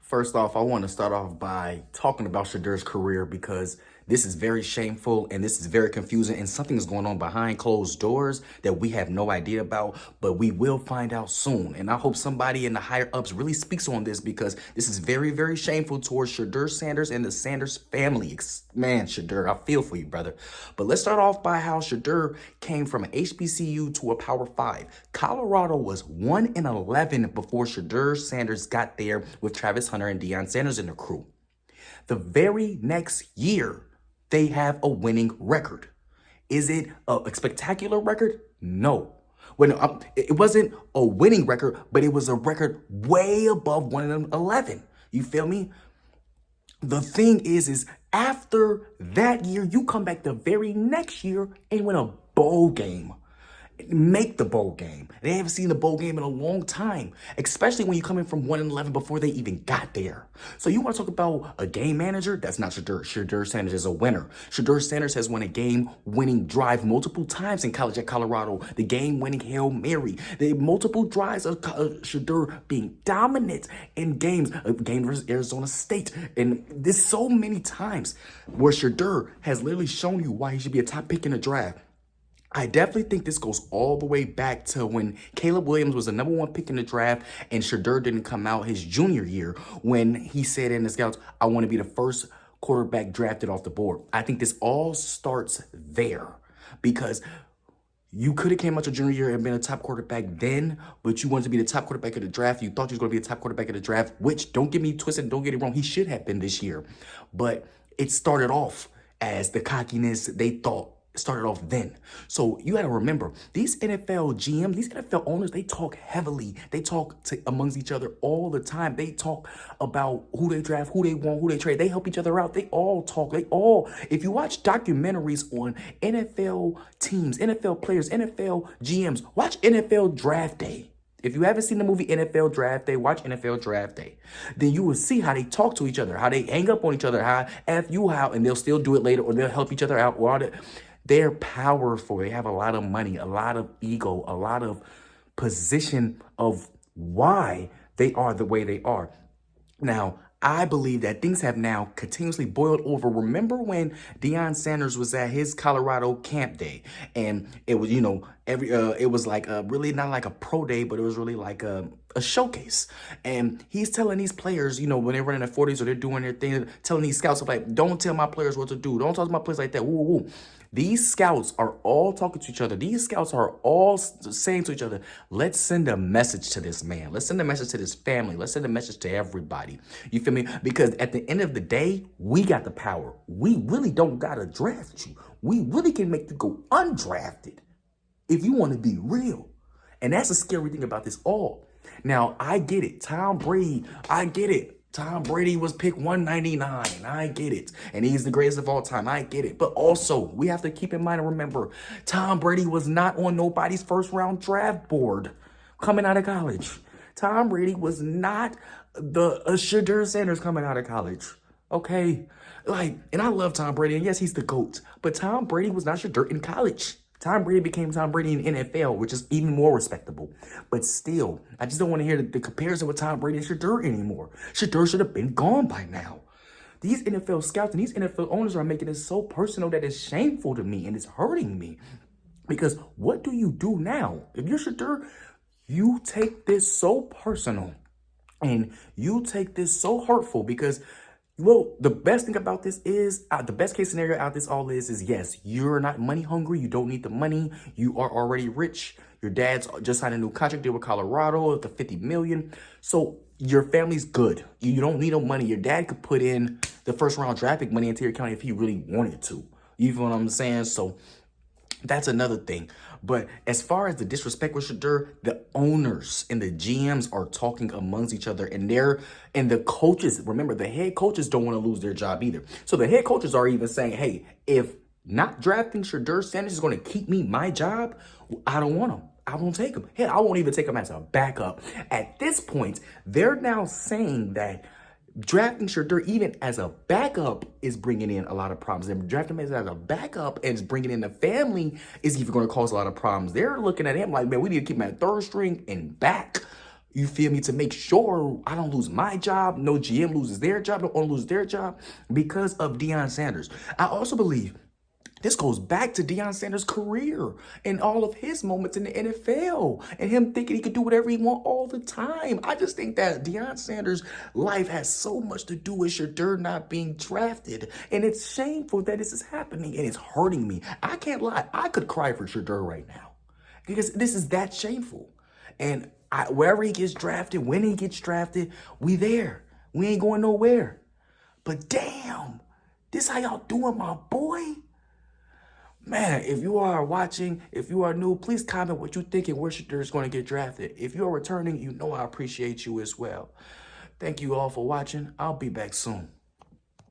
First off, I want to start off by talking about Shedeur's career because this is very shameful and this is very confusing and something is going on behind closed doors that we have no idea about, but we will find out soon. And I hope somebody in the higher ups really speaks on this because this is very, very shameful towards Shedeur Sanders and the Sanders family. Man, Shedeur, I feel for you, brother. But let's start off by how Shedeur came from an HBCU to a Power 5. Colorado was 1-11 before Shedeur Sanders got there with Travis Hunter and Deion Sanders and the crew. The very next year, they have a winning record. Is it a spectacular record? No. It wasn't a winning record, but it was a record way above 1-11. You feel me? The thing is after that year, you come back the very next year and win a bowl game. Make the bowl game. They haven't seen the bowl game in a long time, especially when you're coming from 1-11 before they even got there. So you want to talk about a game manager? That's not Shedeur. Shedeur Sanders is a winner. Shedeur Sanders has won a game-winning drive multiple times in college at Colorado. The game-winning Hail Mary. The multiple drives of Shedeur being dominant in games. A game versus Arizona State. And there's so many times where Shedeur has literally shown you why he should be a top pick in the draft. I definitely think this goes all the way back to when Caleb Williams was the #1 pick in the draft and Shedeur didn't come out his junior year when he said in the scouts, I want to be the first quarterback drafted off the board. I think this all starts there because you could have came out your junior year and been a top quarterback then, but you wanted to be the top quarterback of the draft. You thought you was going to be a top quarterback of the draft, which, don't get me twisted, don't get it wrong, he should have been this year. But it started off as the cockiness they thought started off then. So you got to remember, these NFL GMs, these NFL owners, they talk heavily. They talk amongst each other all the time. They talk about who they draft, who they want, who they trade. They help each other out. They all talk. If you watch documentaries on NFL teams, NFL players, NFL GMs, watch NFL Draft Day. If you haven't seen the movie NFL Draft Day, watch NFL Draft Day. Then you will see how they talk to each other, how they hang up on each other, how F you out, and they'll still do it later, or they'll help each other out. They're powerful. They have a lot of money, a lot of ego, a lot of position of why they are the way they are. Now, I believe that things have now continuously boiled over. Remember when Deion Sanders was at his Colorado camp day, and it was, it was like really not like a pro day, but it was really like a showcase. And he's telling these players, when they're running their 40s or they're doing their thing, telling these scouts like, don't tell my players what to do. Don't talk to my players like that. Woo, woo. These scouts are all talking to each other. These scouts are all saying to each other, let's send a message to this man. Let's send a message to this family. Let's send a message to everybody. You feel me? Because at the end of the day, we got the power. We really don't got to draft you. We really can make you go undrafted if you want to be real. And that's the scary thing about this all. Now, I get it. Tom Brady, I get it. Tom Brady was picked 199. I get it. And he's the greatest of all time. I get it. But also, we have to keep in mind and remember, Tom Brady was not on nobody's first round draft board coming out of college. Tom Brady was not the Shedeur Sanders coming out of college. Okay? And I love Tom Brady. And yes, he's the GOAT. But Tom Brady was not Shedeur in college. Tom Brady became Tom Brady in the NFL, which is even more respectable. But still, I just don't want to hear the comparison with Tom Brady and Shedeur anymore. Shedeur should have been gone by now. These NFL scouts and these NFL owners are making it so personal that it's shameful to me and it's hurting me. Because what do you do now? If you're Shedeur, you take this so personal and you take this so hurtful because the best thing about this is, the best case scenario out this all is yes, you're not money hungry. You don't need the money. You are already rich. Your dad's just signed a new contract deal with Colorado at the $50 million. So your family's good. You don't need no money. Your dad could put in the first round draft pick money into your account if he really wanted to. You know what I'm saying? So that's another thing. But as far as the disrespect with Shedeur, the owners and the GMs are talking amongst each other, and the coaches, remember, the head coaches don't want to lose their job either. So the head coaches are even saying, hey, if not drafting Shedeur Sanders is going to keep me my job, I don't want him. I won't take him. Hell, I won't even take him as a backup. At this point, they're now saying that drafting Shedeur even as a backup is bringing in a lot of problems. And drafting him as a backup and bringing in the family is even going to cause a lot of problems. They're looking at him like, man, we need to keep him at third string and back. You feel me? To make sure I don't lose my job, no GM loses their job, no owner loses their job because of Deion Sanders. I also believe this goes back to Deion Sanders' career and all of his moments in the NFL and him thinking he could do whatever he want all the time. I just think that Deion Sanders' life has so much to do with Shedeur not being drafted. And it's shameful that this is happening and it's hurting me. I can't lie. I could cry for Shedeur right now because this is that shameful. And wherever he gets drafted, when he gets drafted, we there. We ain't going nowhere. But damn, this how y'all doing, my boy? Man, if you are watching, if you are new, please comment what you think and where Shedeur is going to get drafted. If you are returning, you know I appreciate you as well. Thank you all for watching. I'll be back soon.